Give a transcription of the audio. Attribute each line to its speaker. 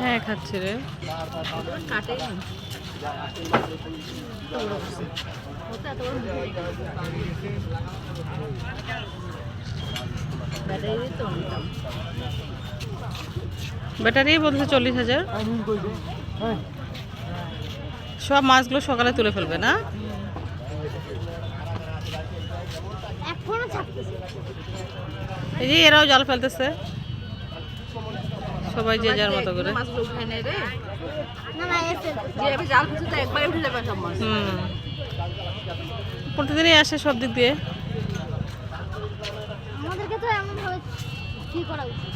Speaker 1: হ্যাঁ খাচ্ছে রে ব্যাটারি বলছে 40,000। সব মাছগুলো সকালে তুলে ফেলবে না? এই যে এরাও জাল ফেলতেছে, সবাই যে যার মতো করে। প্রতিদিনই আসে সব দিক দিয়ে।
Speaker 2: আমাদেরকে তো এমন ভাবে কি করা উচিত?